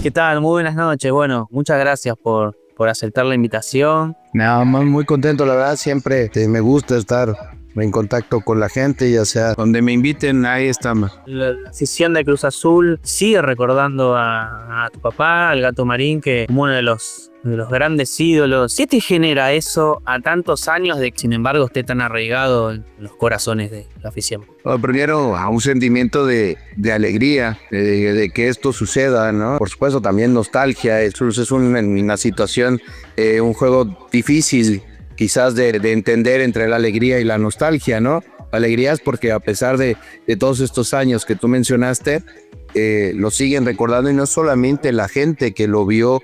¿Qué tal? Muy buenas noches. Bueno, muchas gracias por aceptar la invitación. Nada más muy contento, la verdad, siempre me gusta estar en contacto con la gente, ya sea donde me inviten, ahí estamos. La afición de Cruz Azul sigue recordando a tu papá, al Gato Marín, que como uno de los grandes ídolos. ¿Qué te genera eso a tantos años de que, sin embargo, esté tan arraigado en los corazones de la afición? Bueno, primero, a un sentimiento de alegría, de que esto suceda, ¿no? Por supuesto, también nostalgia, es una situación, un juego difícil, quizás de entender entre la alegría y la nostalgia, ¿no? Alegría es porque a pesar de todos estos años que tú mencionaste, lo siguen recordando y no solamente la gente que lo vio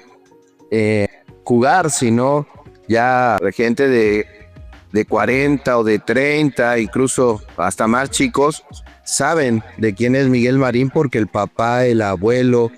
jugar, sino ya gente de 40 o de 30, incluso hasta más chicos, saben de quién es Miguel Marín porque el papá, el abuelo,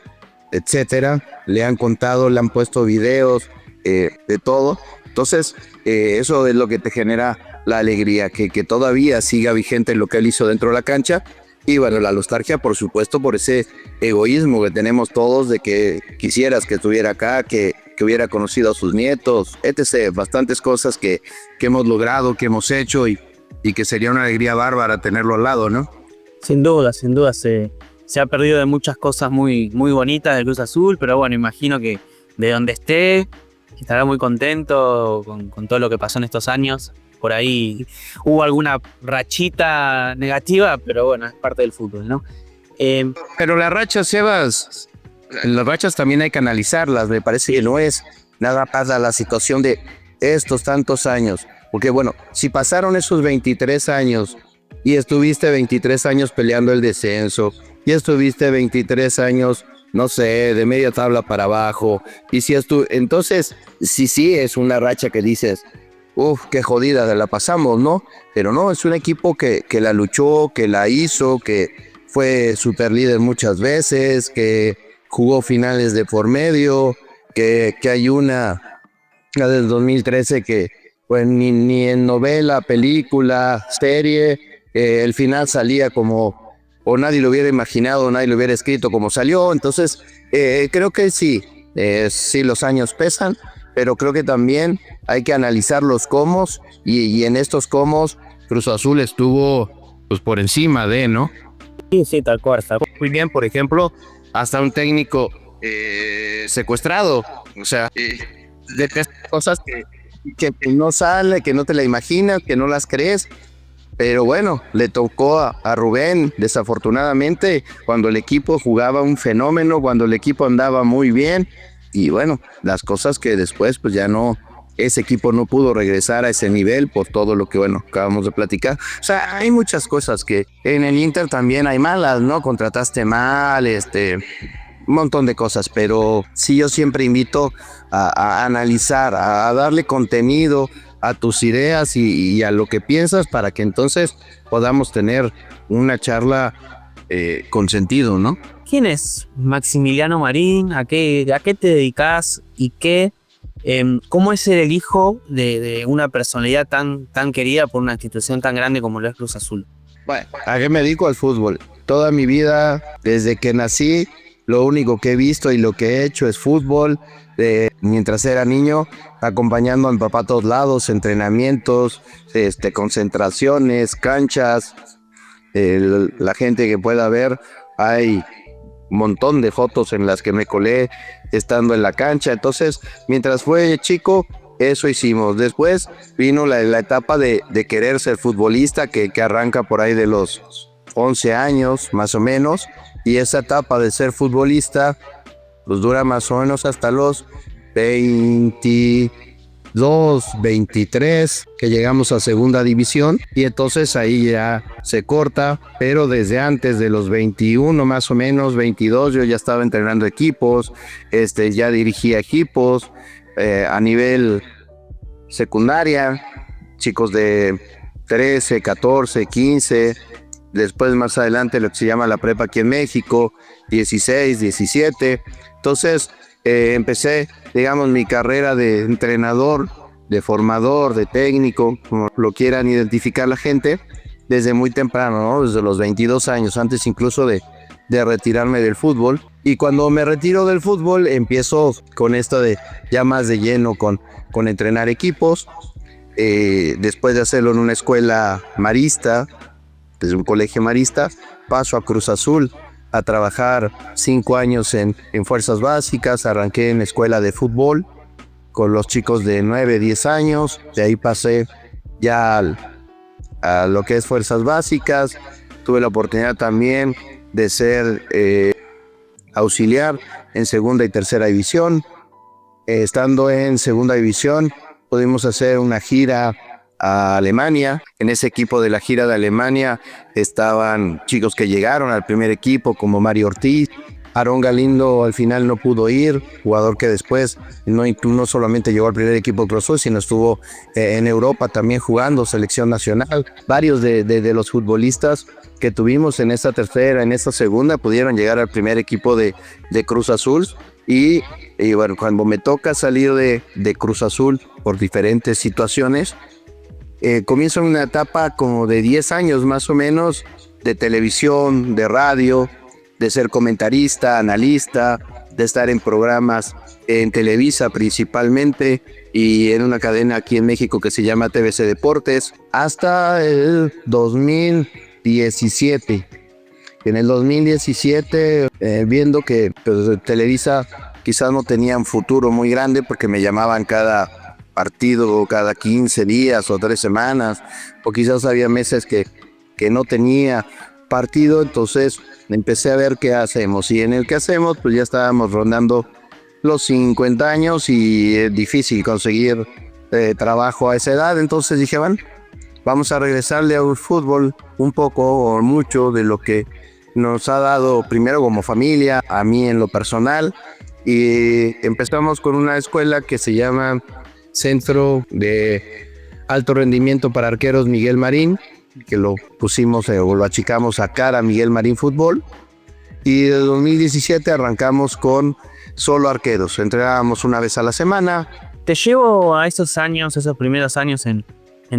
etcétera, le han contado, le han puesto videos, de todo. Entonces, eso es lo que te genera la alegría, que todavía siga vigente lo que él hizo dentro de la cancha. Y bueno, la nostalgia, por supuesto, por ese egoísmo que tenemos todos de que quisieras que estuviera acá, que hubiera conocido a sus nietos, etc. Bastantes cosas que hemos logrado, que hemos hecho y que sería una alegría bárbara tenerlo al lado, ¿no? Sin duda, se ha perdido de muchas cosas muy, muy bonitas del Cruz Azul, pero bueno, imagino que de donde esté estará muy contento con todo lo que pasó en estos años. Por ahí hubo alguna rachita negativa, pero bueno, es parte del fútbol, ¿no? Pero las rachas, Sebas, las rachas también hay que analizarlas. Me parece que no es nada más la situación de estos tantos años. Porque bueno, si pasaron esos 23 años y estuviste 23 años peleando el descenso y estuviste 23 años, no sé, de media tabla para abajo, y si entonces sí es una racha que dices, uf, qué jodida la pasamos, ¿no? Pero no, es un equipo que la luchó, que la hizo, que fue super líder muchas veces, que jugó finales de por medio, que hay la del 2013 que pues ni en novela, película, serie, el final salía como, o nadie lo hubiera imaginado, nadie lo hubiera escrito como salió. Entonces, creo que sí los años pesan, pero creo que también hay que analizar los comos y en estos comos Cruz Azul estuvo pues por encima de, ¿no? Sí, tal cual. Muy bien, por ejemplo, hasta un técnico secuestrado, o sea, de tres cosas que no sale, que no te la imaginas, que no las crees. Pero bueno, le tocó a Rubén, desafortunadamente, cuando el equipo jugaba un fenómeno, cuando el equipo andaba muy bien. Y bueno, las cosas que después pues ya no, ese equipo no pudo regresar a ese nivel por todo lo que, bueno, acabamos de platicar. O sea, hay muchas cosas que en el Inter también hay malas, ¿no? Contrataste mal, un montón de cosas, pero sí yo siempre invito a analizar, a darle contenido a tus ideas y a lo que piensas para que entonces podamos tener una charla con sentido, ¿no? ¿Quién es Maximiliano Marín? ¿A qué te dedicas? ¿Y cómo es ser el hijo de una personalidad tan querida por una institución tan grande como lo es Cruz Azul? Bueno, ¿a qué me dedico? Al fútbol. Toda mi vida, desde que nací, lo único que he visto y lo que he hecho es fútbol. Mientras era niño, acompañando a mi papá a todos lados, entrenamientos, concentraciones, canchas, la gente que pueda ver, hay un montón de fotos en las que me colé estando en la cancha. Entonces, mientras fue chico, eso hicimos. Después vino la etapa de querer ser futbolista, que arranca por ahí de los 11 años, más o menos. Y esa etapa de ser futbolista, pues dura más o menos hasta los 22, 23, que llegamos a segunda división. Y entonces ahí ya se corta, pero desde antes de los 21, más o menos, 22, yo ya estaba entrenando equipos, ya dirigía equipos a nivel secundaria, chicos de 13, 14, 15, después más adelante lo que se llama la prepa aquí en México, 16, 17. Entonces empecé, digamos, mi carrera de entrenador, de formador, de técnico, como lo quieran identificar la gente, desde muy temprano, ¿no? Desde los 22 años, antes incluso de de retirarme del fútbol. Y cuando me retiro del fútbol, empiezo con esto de ya más de lleno con entrenar equipos. Después de hacerlo en una escuela marista, desde un colegio marista, paso a Cruz Azul a trabajar 5 años en fuerzas básicas. Arranqué en la escuela de fútbol con los chicos de 9, 10 años. De ahí pasé ya a lo que es fuerzas básicas. Tuve la oportunidad también de ser auxiliar en segunda y tercera división. Estando en segunda división, pudimos hacer una gira a Alemania. En ese equipo de la gira de Alemania estaban chicos que llegaron al primer equipo, como Mario Ortiz. Aarón Galindo al final no pudo ir, jugador que después no solamente llegó al primer equipo de Cruz Azul, sino estuvo en Europa también jugando, selección nacional. Varios de los futbolistas que tuvimos en esta tercera, en esta segunda, pudieron llegar al primer equipo de Cruz Azul. Y bueno, cuando me toca salir de Cruz Azul por diferentes situaciones, comienzo una etapa como de 10 años más o menos, de televisión, de radio, de ser comentarista, analista, de estar en programas en Televisa principalmente y en una cadena aquí en México que se llama TVC Deportes, hasta el 2017. En el 2017, viendo que pues, Televisa quizás no tenía un futuro muy grande porque me llamaban cada partido, cada 15 días o 3 semanas, o quizás había meses que no tenía partido, entonces empecé a ver qué hacemos. Y en el que hacemos, pues ya estábamos rondando los 50 años y es difícil conseguir trabajo a esa edad. Entonces dije, bueno, vamos a regresarle al fútbol un poco o mucho de lo que nos ha dado primero como familia, a mí en lo personal. Y empezamos con una escuela que se llama Centro de Alto Rendimiento para Arqueros Miguel Marín, que lo pusimos o lo achicamos a cara Miguel Marín Fútbol. Y de 2017 arrancamos con solo arqueros. Entrenábamos una vez a la semana. Te llevo a esos años, esos primeros años en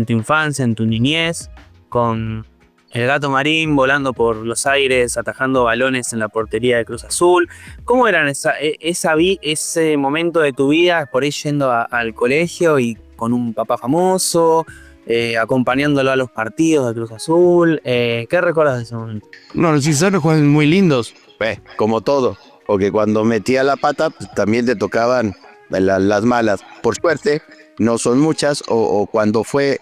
tu infancia, en tu niñez, con el Gato Marín volando por los aires, atajando balones en la portería de Cruz Azul. ¿Cómo eran ese momento de tu vida, por ahí yendo al colegio y con un papá famoso, acompañándolo a los partidos de Cruz Azul? ¿Qué recuerdas de ese momento? No, sí son juegos muy lindos, como todo, porque cuando metía la pata pues, también te tocaban las malas. Por suerte, no son muchas, o cuando fue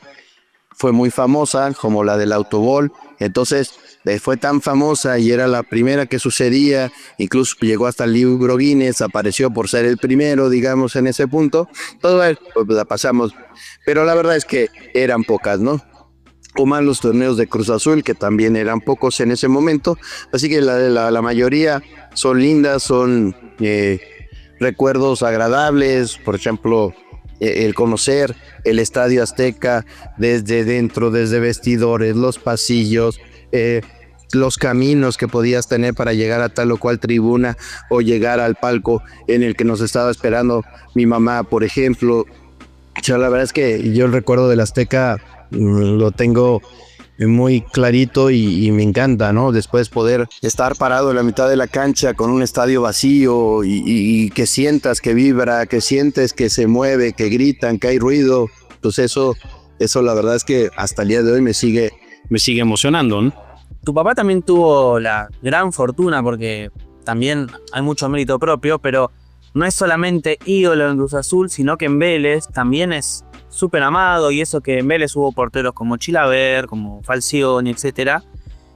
muy famosa, como la del autogol. Entonces fue tan famosa y era la primera que sucedía, incluso llegó hasta el libro Guinness, apareció por ser el primero, digamos, en ese punto. Todo pues la pasamos, pero la verdad es que eran pocas, ¿no? O más los torneos de Cruz Azul, que también eran pocos en ese momento. Así que la mayoría son lindas, son recuerdos agradables. Por ejemplo, el conocer el Estadio Azteca desde dentro, desde vestidores, los pasillos, los caminos que podías tener para llegar a tal o cual tribuna o llegar al palco en el que nos estaba esperando mi mamá, por ejemplo. La verdad es que yo el recuerdo del Azteca lo tengo muy clarito y me encanta, ¿no? Después poder estar parado en la mitad de la cancha con un estadio vacío y que sientas que vibra, que sientes que se mueve, que gritan, que hay ruido. Pues eso la verdad es que hasta el día de hoy me sigue emocionando, ¿no? Tu papá también tuvo la gran fortuna, porque también hay mucho mérito propio, pero no es solamente ídolo en Cruz Azul, sino que en Vélez también es súper amado, y eso que en Vélez hubo porteros como Chilaver, como Falcioni, etc.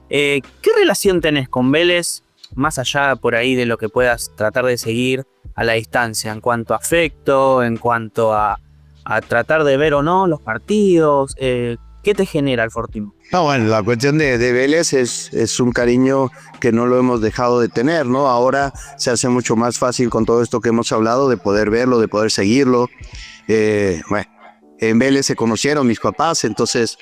¿Qué relación tenés con Vélez, más allá por ahí de lo que puedas tratar de seguir a la distancia, en cuanto a afecto, en cuanto a tratar de ver o no los partidos? ¿Qué te genera el Fortimo? No, bueno, la cuestión de Vélez es un cariño que no lo hemos dejado de tener, ¿no? Ahora se hace mucho más fácil con todo esto que hemos hablado, de poder verlo, de poder seguirlo. Bueno, en Vélez se conocieron mis papás, entonces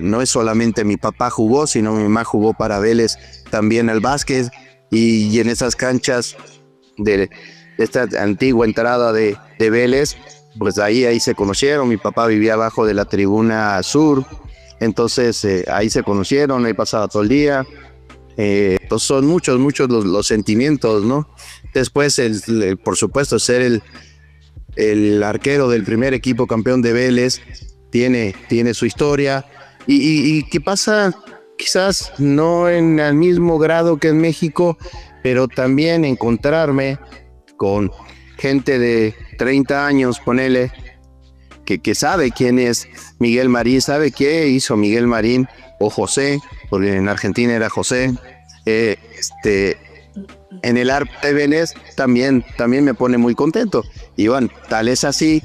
no es solamente mi papá jugó, sino mi mamá jugó para Vélez también al básquet, y en esas canchas de esta antigua entrada de Vélez, pues ahí se conocieron. Mi papá vivía abajo de la tribuna sur, entonces ahí se conocieron, ahí pasaba todo el día. Pues son muchos los sentimientos, ¿no? Después, por supuesto, ser el arquero del primer equipo campeón de Vélez tiene su historia. Y ¿qué pasa? Quizás no en el mismo grado que en México, pero también encontrarme con gente de 30 años, ponele, que sabe quién es Miguel Marín, sabe qué hizo Miguel Marín o José, porque en Argentina era José. En el arte de Vélez también me pone muy contento. Y bueno, tal es así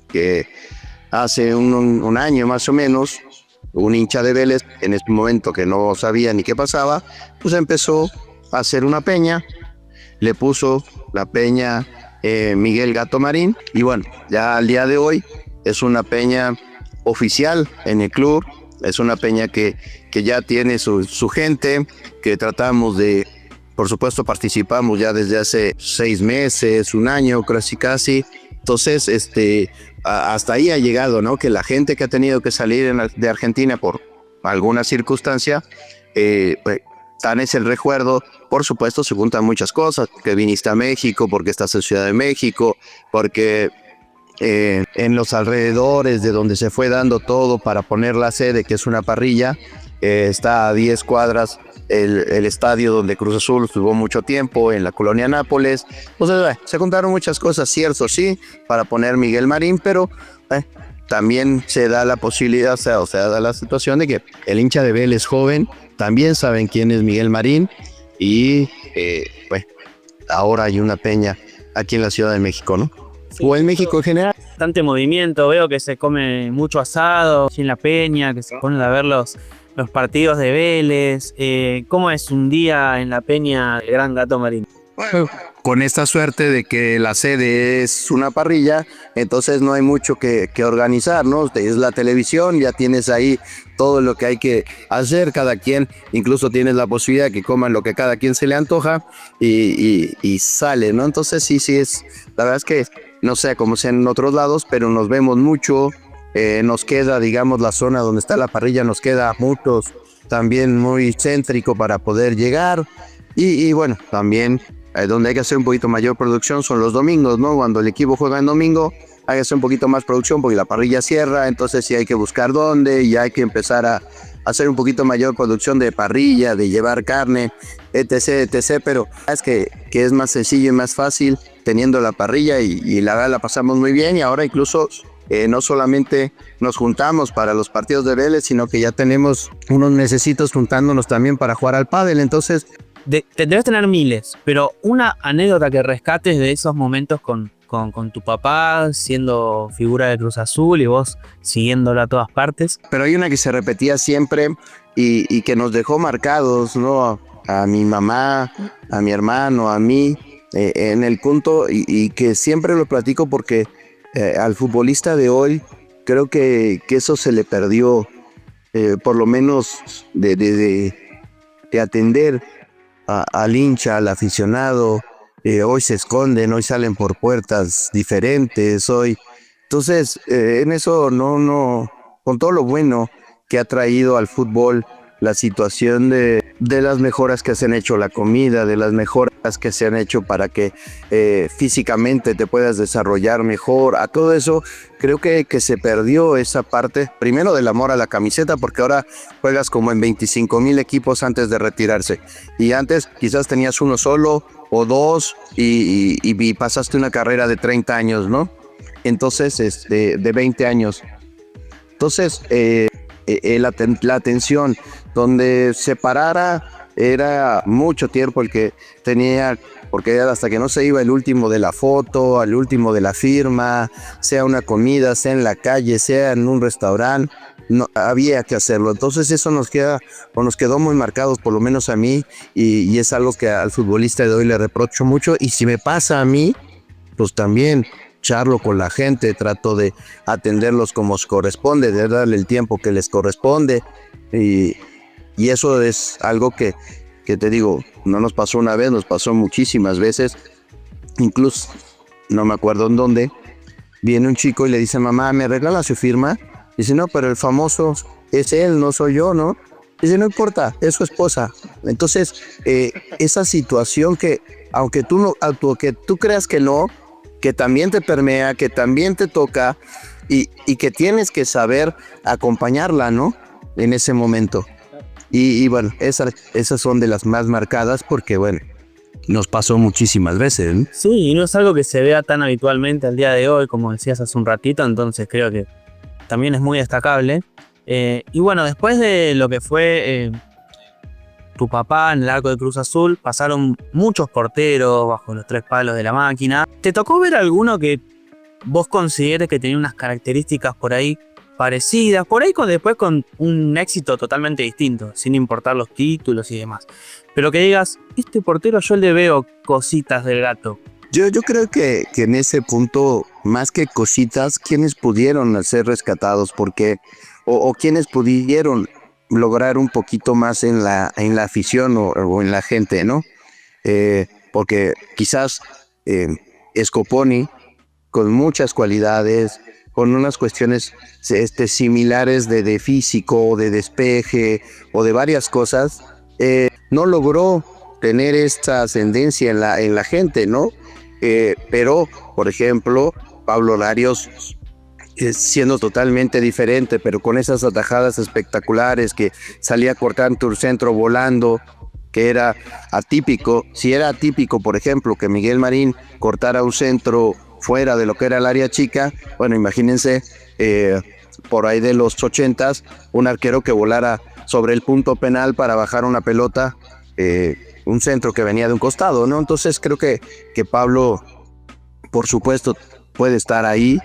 que hace un año más o menos, un hincha de Vélez, en este momento que no sabía ni qué pasaba, pues empezó a hacer una peña, le puso la peña Miguel Gato Marín, y bueno, ya al día de hoy es una peña oficial en el club, es una peña que ya tiene su gente, que tratamos de, por supuesto participamos ya desde hace 6 meses, un año, casi. Entonces, hasta ahí ha llegado, ¿no? Que la gente que ha tenido que salir de Argentina por alguna circunstancia, pues, tan es el recuerdo. Por supuesto, se juntan muchas cosas, que viniste a México, porque estás en Ciudad de México, porque en los alrededores de donde se fue dando todo para poner la sede, que es una parrilla, está a 10 cuadras el estadio donde Cruz Azul estuvo mucho tiempo, en la colonia Nápoles. Entonces, se contaron muchas cosas, cierto, sí, para poner Miguel Marín, pero también se da la posibilidad, o sea, da la situación de que el hincha de Vélez joven también saben quién es Miguel Marín, y ahora hay una peña aquí en la Ciudad de México, ¿no? Sí, o en México en general. Bastante movimiento, veo que se come mucho asado en la peña, que se ponen a ver los partidos de Vélez. ¿Cómo es un día en la peña del Gran Gato Marín? Bueno, con esta suerte de que la sede es una parrilla, entonces no hay mucho que organizar, ¿no? Es la televisión, ya tienes ahí todo lo que hay que hacer, cada quien, incluso tienes la posibilidad de que coman lo que cada quien se le antoja y sale, ¿no? Entonces sí, la verdad es que no sé cómo sea en otros lados, pero nos vemos mucho, nos queda, digamos, la zona donde está la parrilla, nos queda muchos, también muy céntrico para poder llegar, y bueno, también donde hay que hacer un poquito mayor producción son los domingos, ¿no? Cuando el equipo juega en domingo, hay que hacer un poquito más producción porque la parrilla cierra, entonces sí hay que buscar dónde y hay que empezar a hacer un poquito mayor producción de parrilla, de llevar carne, etc, pero es que es más sencillo y más fácil teniendo la parrilla, y la verdad la pasamos muy bien, y ahora incluso no solamente nos juntamos para los partidos de Vélez, sino que ya tenemos unos mesecitos juntándonos también para jugar al pádel, entonces debes tener miles, pero una anécdota que rescates de esos momentos con tu papá siendo figura de Cruz Azul y vos siguiéndolo a todas partes. Pero hay una que se repetía siempre y que nos dejó marcados, ¿no? A mi mamá, a mi hermano, a mí, en el punto, y que siempre lo platico porque al futbolista de hoy creo que eso se le perdió, por lo menos de atender al hincha, al aficionado. Hoy se esconden, hoy salen por puertas diferentes, hoy. Entonces, en eso no, con todo lo bueno que ha traído al fútbol, la situación de las mejoras que se han hecho, la comida, de las mejoras que se han hecho para que físicamente te puedas desarrollar mejor, a todo eso, creo que se perdió esa parte, primero del amor a la camiseta, porque ahora juegas como en 25,000 equipos antes de retirarse, y antes quizás tenías uno solo o dos y pasaste una carrera de 30 años, ¿no? Entonces, de 20 años. Entonces, la atención, donde se parara, era mucho tiempo el que tenía, porque hasta que no se iba el último de la foto, al último de la firma, sea una comida, sea en la calle, sea en un restaurante, no, había que hacerlo. Entonces eso nos quedó muy marcados, por lo menos a mí, y es algo que al futbolista de hoy le reprocho mucho, y si me pasa a mí, pues también charlo con la gente, trato de atenderlos como corresponde, de darle el tiempo que les corresponde, y eso es algo que te digo, no nos pasó una vez, nos pasó muchísimas veces. Incluso, no me acuerdo en dónde, viene un chico y le dice: mamá, ¿me regala su firma? Dice: no, pero el famoso es él, no soy yo, ¿no? Dice: no importa, es su esposa. Entonces, esa situación que, aunque tú creas que no, que también te permea, que también te toca y que tienes que saber acompañarla, ¿no? En ese momento. Y bueno, esas son de las más marcadas porque, bueno, nos pasó muchísimas veces, ¿no? Sí, y no es algo que se vea tan habitualmente al día de hoy, como decías hace un ratito, entonces creo que también es muy destacable. Y bueno, después de lo que fue tu papá en el arco de Cruz Azul, pasaron muchos porteros bajo los 3 palos de la máquina. ¿Te tocó ver alguno que vos consideres que tenía unas características por ahí parecidas, por ahí después con un éxito totalmente distinto, sin importar los títulos y demás? Pero que digas, este portero yo le veo cositas del gato. Yo creo que en ese punto, más que cositas, quienes pudieron ser rescatados, porque, o quienes pudieron lograr un poquito más en la afición o en la gente, ¿no? Porque quizás Scoponi, con muchas cualidades, con unas cuestiones similares de físico, de despeje o de varias cosas, no logró tener esta ascendencia en la gente, ¿no? Pero, por ejemplo, Pablo Larios, siendo totalmente diferente, pero con esas atajadas espectaculares, que salía cortando el centro volando, que era atípico. Si era atípico, por ejemplo, que Miguel Marín cortara un centro fuera de lo que era el área chica, bueno, imagínense, por ahí de los 80s, un arquero que volara sobre el punto penal para bajar una pelota, un centro que venía de un costado, ¿no? Entonces creo que Pablo, por supuesto, puede estar ahí,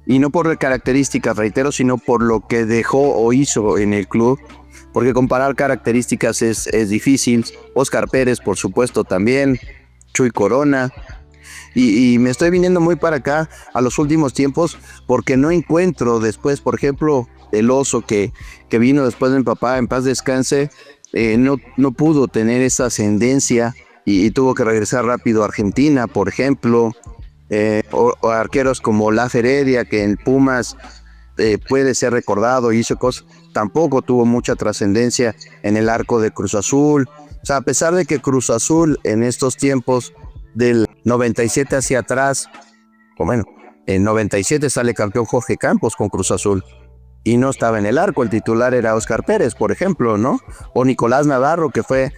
y no por características, reitero, sino por lo que dejó o hizo en el club, porque comparar características es difícil. Oscar Pérez, por supuesto, también, Chuy Corona, y me estoy viniendo muy para acá a los últimos tiempos, porque no encuentro después, por ejemplo, el Oso que vino después de mi papá, en paz descanse, no pudo tener esa ascendencia y tuvo que regresar rápido a Argentina, por ejemplo. O arqueros como Laz Heredia, que en Pumas puede ser recordado y hizo cosas, tampoco tuvo mucha trascendencia en el arco de Cruz Azul. O sea, a pesar de que Cruz Azul en estos tiempos del 97 hacia atrás, o bueno, en 97 sale campeón Jorge Campos con Cruz Azul y no estaba en el arco, el titular era Oscar Pérez, por ejemplo, ¿no? O Nicolás Navarro, que fue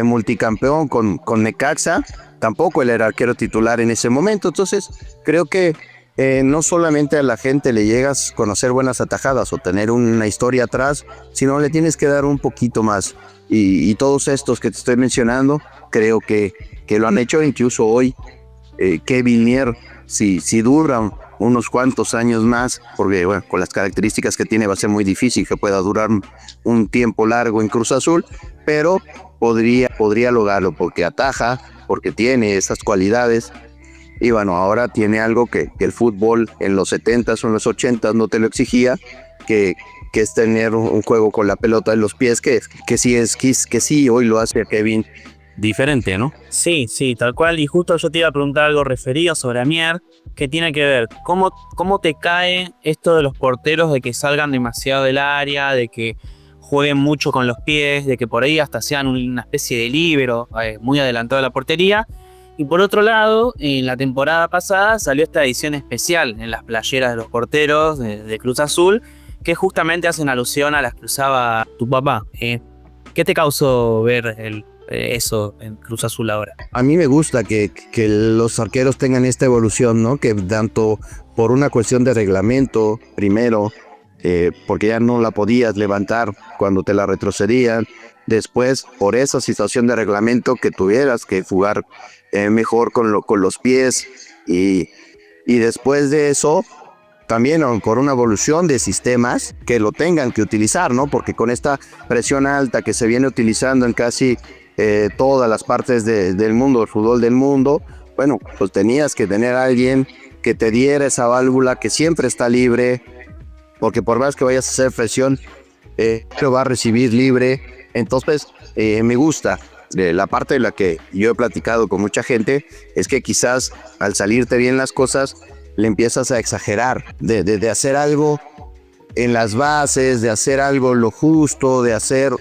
multicampeón con Necaxa, tampoco él era arquero titular en ese momento. Entonces creo que no solamente a la gente le llegas a conocer buenas atajadas o tener una historia atrás, sino le tienes que dar un poquito más. Y todos estos que te estoy mencionando, creo que lo han hecho. Incluso hoy, Kevin Mier, si duran unos cuantos años más, porque bueno, con las características que tiene va a ser muy difícil que pueda durar un tiempo largo en Cruz Azul, pero podría lograrlo, porque ataja, porque tiene esas cualidades. Y bueno, ahora tiene algo que el fútbol en los 70s o en los 80s no te lo exigía, que es tener un juego con la pelota en los pies, que sí hoy lo hace Kevin diferente, ¿no? Sí, tal cual. Y justo yo te iba a preguntar algo referido sobre Amier, que tiene que ver, ¿cómo te cae esto de los porteros, de que salgan demasiado del área, de que jueguen mucho con los pies, de que por ahí hasta sean una especie de líbero muy adelantado a la portería? Y por otro lado, en la temporada pasada salió esta edición especial en las playeras de los porteros de Cruz Azul, que justamente hacen alusión a las que usaba tu papá. ¿Qué te causó ver eso en Cruz Azul ahora? A mí me gusta que los arqueros tengan esta evolución, ¿no? Que tanto por una cuestión de reglamento, primero, porque ya no la podías levantar cuando te la retrocedían. Después, por esa situación de reglamento, que tuvieras que jugar mejor con los pies. Y después de eso, también por una evolución de sistemas que lo tengan que utilizar, ¿no? Porque con esta presión alta que se viene utilizando en casi todas las partes del mundo, el fútbol del mundo, bueno, pues tenías que tener a alguien que te diera esa válvula que siempre está libre, porque por más que vayas a hacer presión, lo va a recibir libre. Entonces, me gusta. La parte de la que yo he platicado con mucha gente es que quizás al salirte bien las cosas, le empiezas a exagerar, de hacer algo en las bases, de hacer algo lo justo, de hacer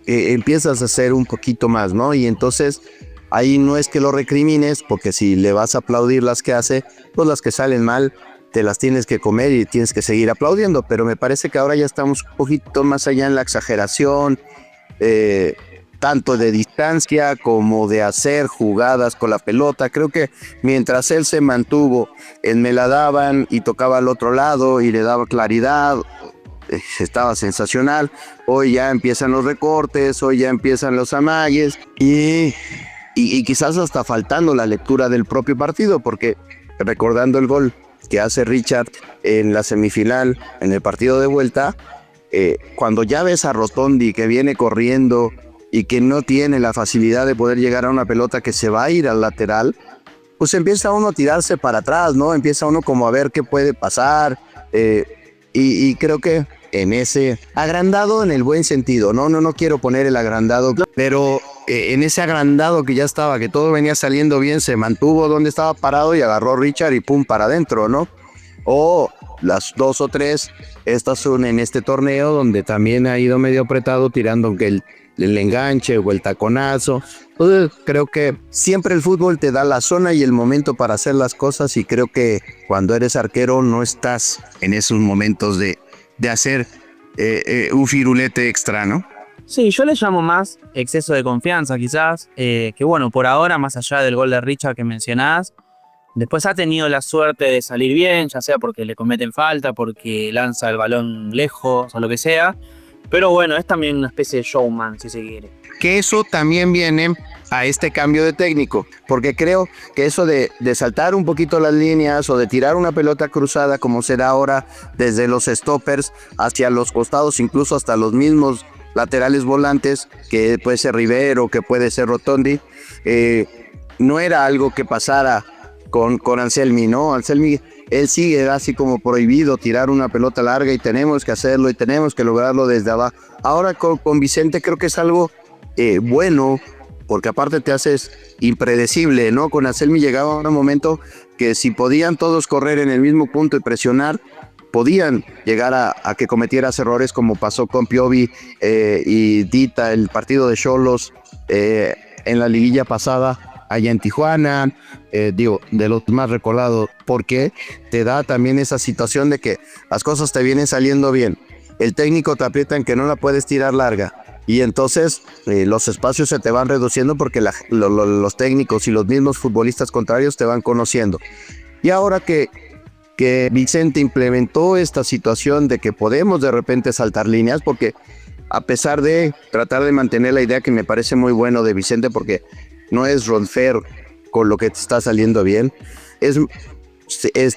empiezas a hacer un poquito más, ¿no? Y entonces ahí no es que lo recrimines, porque si le vas a aplaudir las que hace, pues las que salen mal te las tienes que comer y tienes que seguir aplaudiendo, pero me parece que ahora ya estamos un poquito más allá en la exageración, tanto de distancia como de hacer jugadas con la pelota. Creo que mientras él se mantuvo en me la daban y tocaba al otro lado y le daba claridad, estaba sensacional. Hoy ya empiezan los recortes, hoy ya empiezan los amagues y quizás hasta faltando la lectura del propio partido, porque recordando el gol que hace Richard en la semifinal, en el partido de vuelta, cuando ya ves a Rotondi que viene corriendo y que no tiene la facilidad de poder llegar a una pelota que se va a ir al lateral, pues empieza uno a tirarse para atrás, ¿no? Empieza uno como a ver qué puede pasar, y creo que en ese agrandado en el buen sentido, no quiero poner el agrandado, pero en ese agrandado que ya estaba, que todo venía saliendo bien, se mantuvo donde estaba parado y agarró Richard y pum, para adentro, ¿no? O las 2 o 3, estas son en este torneo donde también ha ido medio apretado tirando aunque el enganche o el taconazo. Entonces creo que siempre el fútbol te da la zona y el momento para hacer las cosas, y creo que cuando eres arquero no estás en esos momentos de hacer un firulete extra, ¿no? Sí, yo le llamo más exceso de confianza quizás, que bueno, por ahora, más allá del gol de Richard que mencionás, después ha tenido la suerte de salir bien, ya sea porque le cometen falta, porque lanza el balón lejos o lo que sea, pero bueno, es también una especie de showman, si se quiere. Que eso también viene a este cambio de técnico, porque creo que eso de saltar un poquito las líneas o de tirar una pelota cruzada como se da ahora desde los stoppers hacia los costados, incluso hasta los mismos laterales volantes, que puede ser Rivero, que puede ser Rotondi, no era algo que pasara con Anselmi, ¿no? Anselmi, él sigue así como prohibido tirar una pelota larga y tenemos que hacerlo y tenemos que lograrlo desde abajo. Ahora con Vicente creo que es algo bueno, porque aparte te haces impredecible, ¿no? Con Anselmi llegaba un momento que si podían todos correr en el mismo punto y presionar, podían llegar a que cometieras errores como pasó con Piovi y Dita, el partido de Xolos en la liguilla pasada allá en Tijuana, de los más recordados, porque te da también esa situación de que las cosas te vienen saliendo bien, el técnico te aprieta en que no la puedes tirar larga, y entonces los espacios se te van reduciendo porque los técnicos y los mismos futbolistas contrarios te van conociendo. Y ahora que Vicente implementó esta situación de que podemos de repente saltar líneas, porque a pesar de tratar de mantener la idea que me parece muy bueno de Vicente, porque no es romper con lo que te está saliendo bien, es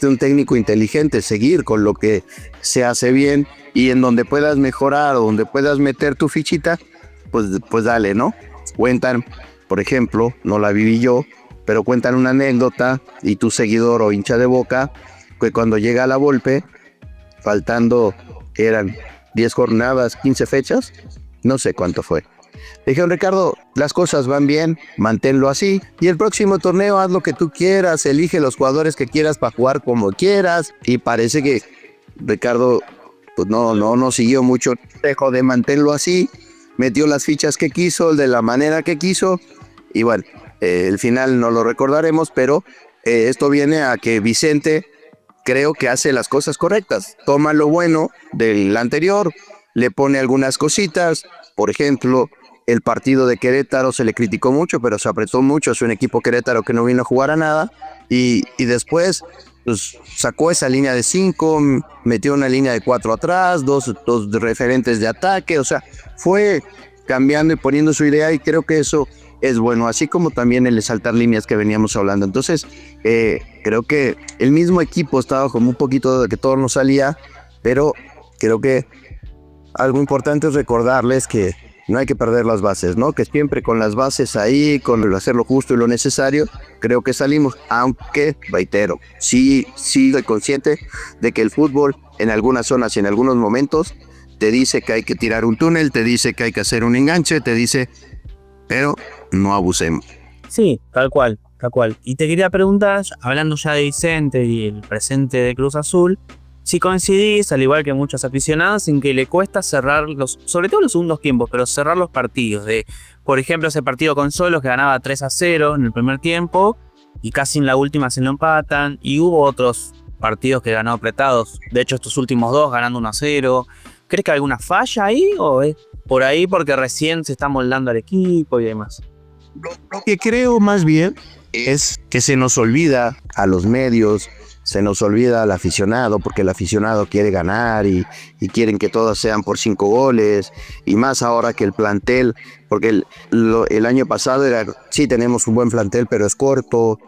de un técnico inteligente, seguir con lo que se hace bien, y en donde puedas mejorar o donde puedas meter tu fichita, pues dale, ¿no? Cuentan, por ejemplo, no la viví yo, pero cuentan una anécdota, y tu seguidor o hincha de Boca, que cuando llega a la Volpe, faltando, eran 10 jornadas, 15 fechas, no sé cuánto fue. Dijeron, Ricardo, las cosas van bien, manténlo así, y el próximo torneo haz lo que tú quieras, elige los jugadores que quieras para jugar como quieras, y parece que Ricardo pues no siguió mucho, dejó de mantenerlo así, metió las fichas que quiso, de la manera que quiso, y bueno, el final no lo recordaremos, pero esto viene a que Vicente creo que hace las cosas correctas, toma lo bueno del anterior, le pone algunas cositas. Por ejemplo, el partido de Querétaro se le criticó mucho, pero se apretó mucho, es un equipo Querétaro que no vino a jugar a nada, y después pues, sacó esa línea de 5, metió una línea de 4 atrás, dos referentes de ataque, o sea, fue cambiando y poniendo su idea, y creo que eso es bueno, así como también el saltar líneas que veníamos hablando. Entonces, creo que el mismo equipo estaba como un poquito de que todo no salía, pero creo que algo importante es recordarles que no hay que perder las bases, ¿no? Que siempre con las bases ahí, con hacer lo justo y lo necesario, creo que salimos, aunque, reitero, sí soy consciente de que el fútbol en algunas zonas y en algunos momentos te dice que hay que tirar un túnel, te dice que hay que hacer un enganche, te dice, pero no abusemos. Sí, tal cual, tal cual. Y te quería preguntar, hablando ya de Vicente y el presente de Cruz Azul, si coincidís, al igual que muchos aficionados, en que le cuesta cerrar sobre todo los segundos tiempos, pero cerrar los partidos. Por ejemplo, ese partido con Solos que ganaba 3-0 en el primer tiempo y casi en la última se lo empatan. Y hubo otros partidos que ganó apretados. De hecho, estos últimos dos ganando 1-0. ¿Crees que hay alguna falla ahí o es por ahí porque recién se está moldando el equipo y demás? Lo que creo más bien es que se nos olvida a los medios, se nos olvida al aficionado, porque el aficionado quiere ganar y quieren que todas sean por 5 goles, y más ahora que el plantel, porque el año pasado sí tenemos un buen plantel, pero es corto,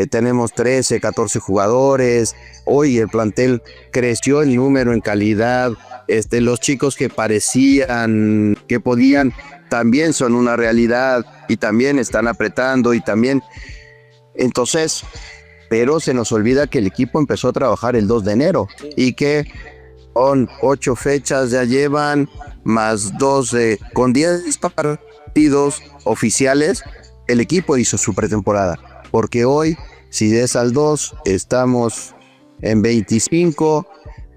tenemos 13, 14 jugadores, hoy el plantel creció en número, en calidad, los chicos que parecían que podían, también son una realidad, y también están apretando, y también, entonces... Pero se nos olvida que el equipo empezó a trabajar el 2 de enero y que con 8 fechas ya llevan más 12, con 10 partidos oficiales, el equipo hizo su pretemporada. Porque hoy, si des al 2, estamos en 25,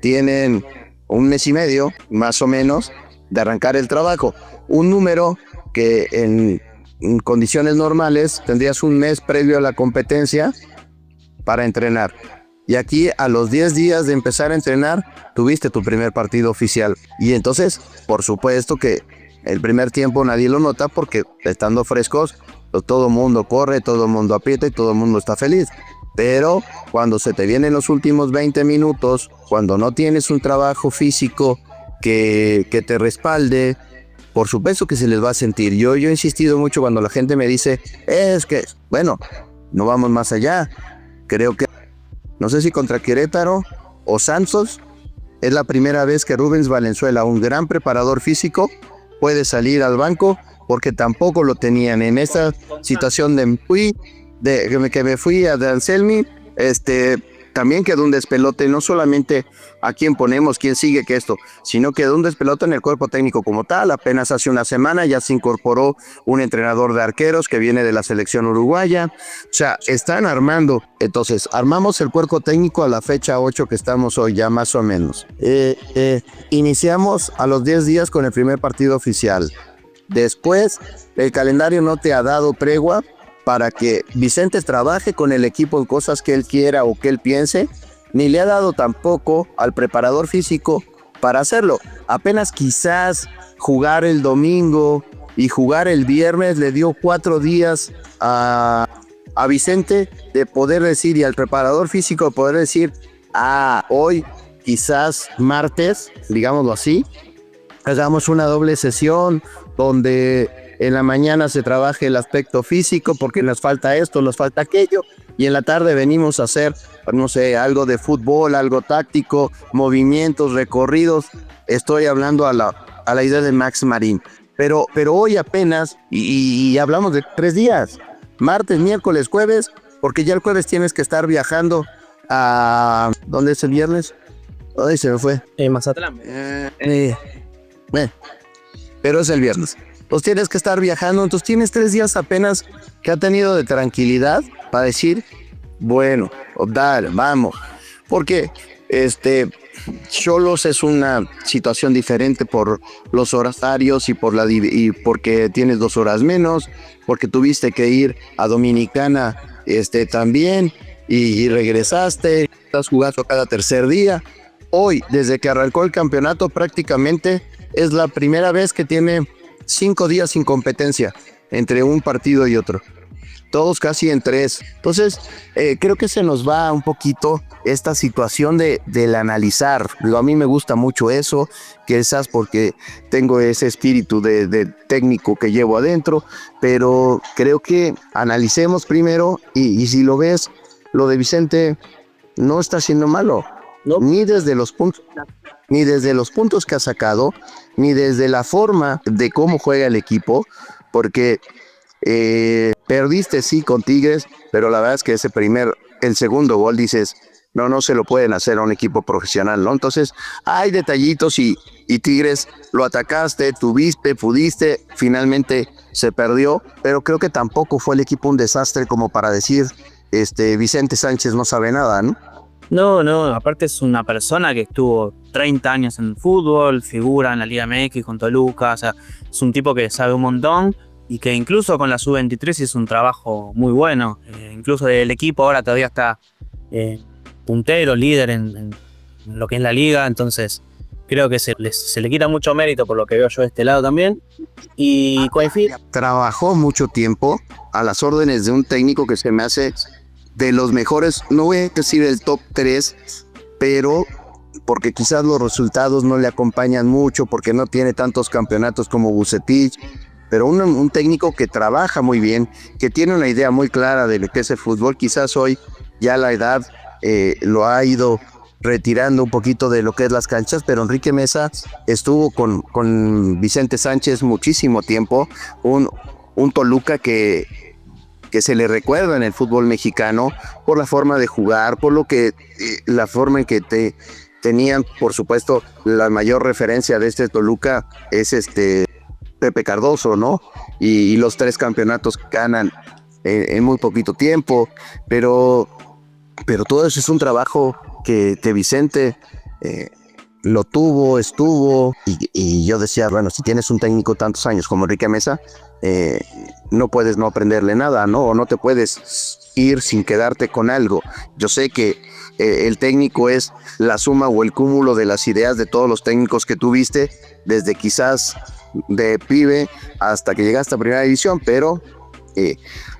tienen un mes y medio, más o menos, de arrancar el trabajo. Un número que en condiciones normales tendrías un mes previo a la competencia para entrenar. Y aquí a los 10 días de empezar a entrenar, tuviste tu primer partido oficial. Y entonces, por supuesto que el primer tiempo nadie lo nota porque estando frescos, todo el mundo corre, todo el mundo aprieta y todo el mundo está feliz. Pero cuando se te vienen los últimos 20 minutos, cuando no tienes un trabajo físico que te respalde, por supuesto que se les va a sentir. Yo he insistido mucho cuando la gente me dice, es que, bueno, no vamos más allá. Creo que, no sé si contra Querétaro o Santos, es la primera vez que Rubens Valenzuela, un gran preparador físico, puede salir al banco porque tampoco lo tenían en esta situación que me fui a Anselmi. También quedó un despelote, no solamente a quién ponemos, quién sigue que esto, sino quedó un despelote en el cuerpo técnico como tal. Apenas hace una semana ya se incorporó un entrenador de arqueros que viene de la selección uruguaya. O sea, están armando. Entonces, armamos el cuerpo técnico a la fecha 8 que estamos hoy, ya más o menos. Iniciamos a los 10 días con el primer partido oficial. Después, el calendario no te ha dado tregua para que Vicente trabaje con el equipo en cosas que él quiera o que él piense, ni le ha dado tampoco al preparador físico para hacerlo. Apenas quizás jugar el domingo y jugar el viernes le dio 4 días a Vicente de poder decir, y al preparador físico de poder decir, hoy quizás martes, digámoslo así, hagamos una doble sesión donde en la mañana se trabaje el aspecto físico porque nos falta esto, nos falta aquello, y en la tarde venimos a hacer, no sé, algo de fútbol, algo táctico, movimientos, recorridos. Estoy hablando a la idea de Max Marín, pero hoy apenas, y hablamos de 3 días, martes, miércoles, jueves, porque ya el jueves tienes que estar viajando a... ¿Dónde es el viernes? Ay, se me fue. Mazatlán. Bueno, pero es el viernes. Entonces tienes que estar viajando, entonces tienes 3 días apenas que ha tenido de tranquilidad para decir, bueno, dale, vamos. Porque Xolos es una situación diferente por los horarios y porque tienes 2 horas menos, porque tuviste que ir a Dominicana también y regresaste, estás jugando cada tercer día. Hoy, desde que arrancó el campeonato, prácticamente es la primera vez que tiene 5 días sin competencia entre un partido y otro. Todos casi en 3. Entonces, creo que se nos va un poquito esta situación del analizar. A mí me gusta mucho eso, quizás porque tengo ese espíritu de técnico que llevo adentro, pero creo que analicemos primero y si lo ves, lo de Vicente no está siendo malo. No. Ni desde los puntos que ha sacado, ni desde la forma de cómo juega el equipo, porque perdiste sí con Tigres, pero la verdad es que el segundo gol dices, no se lo pueden hacer a un equipo profesional, ¿no? Entonces hay detallitos y Tigres lo atacaste, tuviste, pudiste, finalmente se perdió, pero creo que tampoco fue el equipo un desastre como para decir, Vicente Sánchez no sabe nada, ¿no? No, aparte es una persona que estuvo 30 años en el fútbol, figura en la Liga MX con Toluca, o sea, es un tipo que sabe un montón y que incluso con la sub-23 hizo un trabajo muy bueno. Incluso el equipo ahora todavía está puntero, líder en lo que es la liga, entonces creo que se le quita mucho mérito por lo que veo yo de este lado también. Y coincido. Trabajó mucho tiempo a las órdenes de un técnico que se me hace de los mejores, no voy a decir el top 3, pero porque quizás los resultados no le acompañan mucho, porque no tiene tantos campeonatos como Vucetich, pero un técnico que trabaja muy bien, que tiene una idea muy clara de lo que es el fútbol. Quizás hoy ya la edad lo ha ido retirando un poquito de lo que es las canchas, pero Enrique Mesa estuvo con Vicente Sánchez muchísimo tiempo, un Toluca que se le recuerda en el fútbol mexicano por la forma de jugar, por lo que la forma en que tenían, por supuesto, la mayor referencia de este Toluca es Pepe Cardoso, ¿no? Y los 3 campeonatos que ganan en muy poquito tiempo, pero todo eso es un trabajo que Vicente lo tuvo, estuvo, y yo decía, bueno, si tienes un técnico tantos años como Enrique Mesa, no puedes no aprenderle nada, ¿no? O no te puedes ir sin quedarte con algo. Yo sé que el técnico es la suma o el cúmulo de las ideas de todos los técnicos que tuviste, desde quizás de pibe hasta que llegaste a primera división, pero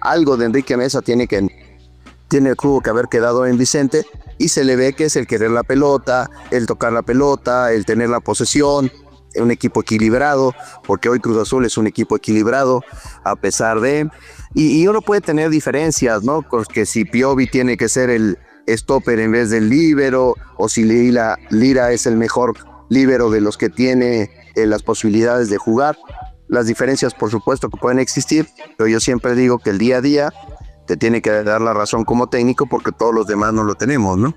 algo de Enrique Mesa tuvo que haber quedado en Vicente, y se le ve que es el querer la pelota, el tocar la pelota, el tener la posesión, un equipo equilibrado, porque hoy Cruz Azul es un equipo equilibrado, a pesar de... Y uno puede tener diferencias, ¿no? Porque si Piovi tiene que ser el stopper en vez del líbero, o si Lira es el mejor líbero de los que tiene las posibilidades de jugar. Las diferencias, por supuesto, que pueden existir, pero yo siempre digo que el día a día te tiene que dar la razón como técnico, porque todos los demás no lo tenemos, ¿no?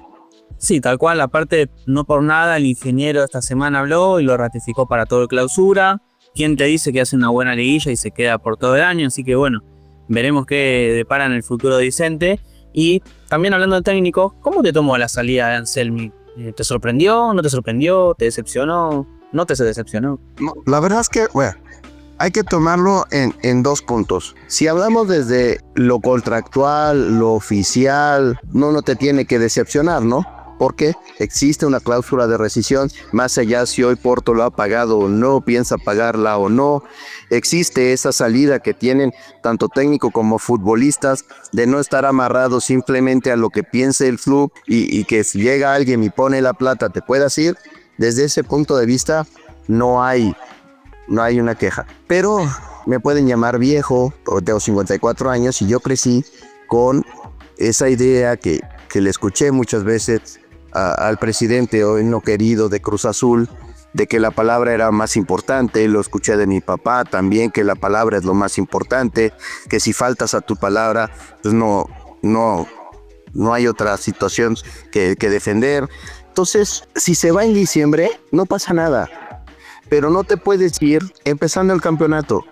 Sí, tal cual, aparte, no por nada, el ingeniero esta semana habló y lo ratificó para todo el clausura. ¿Quién te dice que hace una buena liguilla y se queda por todo el año? Así que bueno, veremos qué depara en el futuro de Vicente. Y también hablando de técnico, ¿cómo te tomó la salida de Anselmi? ¿Te sorprendió? ¿No te sorprendió? ¿Te decepcionó? ¿No te decepcionó? No, la verdad es que, bueno, hay que tomarlo en 2 puntos. Si hablamos desde lo contractual, lo oficial, no te tiene que decepcionar, ¿no? Porque existe una cláusula de rescisión, más allá si hoy Porto lo ha pagado o no, piensa pagarla o no. Existe esa salida que tienen tanto técnico como futbolistas, de no estar amarrados simplemente a lo que piense el club, y que si llega alguien y pone la plata te puedas ir. Desde ese punto de vista no hay una queja. Pero me pueden llamar viejo, porque tengo 54 años y yo crecí con esa idea que le escuché muchas veces al presidente hoy no querido de Cruz Azul, de que la palabra era más importante. Lo escuché de mi papá también, que la palabra es lo más importante, que si faltas a tu palabra, pues no hay otra situación que defender. Entonces, si se va en diciembre, no pasa nada, pero no te puedes ir empezando el campeonato.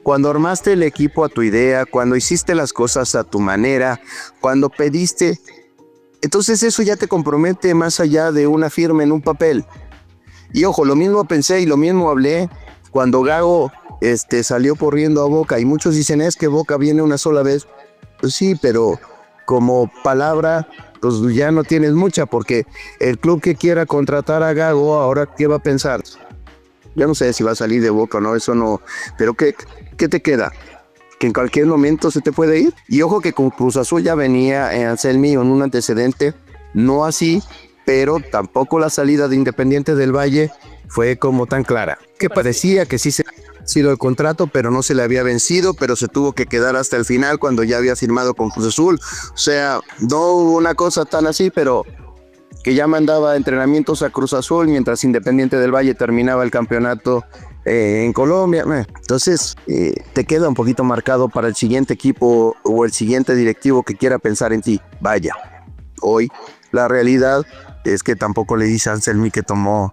Cuando armaste el equipo a tu idea, cuando hiciste las cosas a tu manera, cuando pediste, entonces eso ya te compromete más allá de una firma en un papel. Y ojo, lo mismo pensé y lo mismo hablé cuando Gago salió corriendo a Boca, y muchos dicen, es que Boca viene una sola vez. Pues sí, pero como palabra, pues ya no tienes mucha, porque el club que quiera contratar a Gago, ahora ¿qué va a pensar? Ya no sé si va a salir de Boca o no, eso no, pero ¿qué te queda? Que en cualquier momento se te puede ir. Y ojo que con Cruz Azul ya venía Anselmi en un antecedente, no así, pero tampoco la salida de Independiente del Valle fue como tan clara, que parecía que sí se había sido el contrato, pero no se le había vencido, pero se tuvo que quedar hasta el final cuando ya había firmado con Cruz Azul. O sea, no hubo una cosa tan así, pero que ya mandaba entrenamientos a Cruz Azul mientras Independiente del Valle terminaba el campeonato en Colombia. Entonces te queda un poquito marcado para el siguiente equipo o el siguiente directivo que quiera pensar en ti. Vaya, hoy la realidad es que tampoco le dice a Anselmi que tomó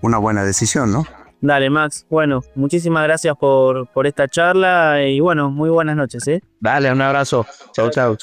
una buena decisión, ¿no? Dale, Max. Bueno, muchísimas gracias por esta charla y bueno, muy buenas noches, ¿eh? Dale, un abrazo. Chau, chau.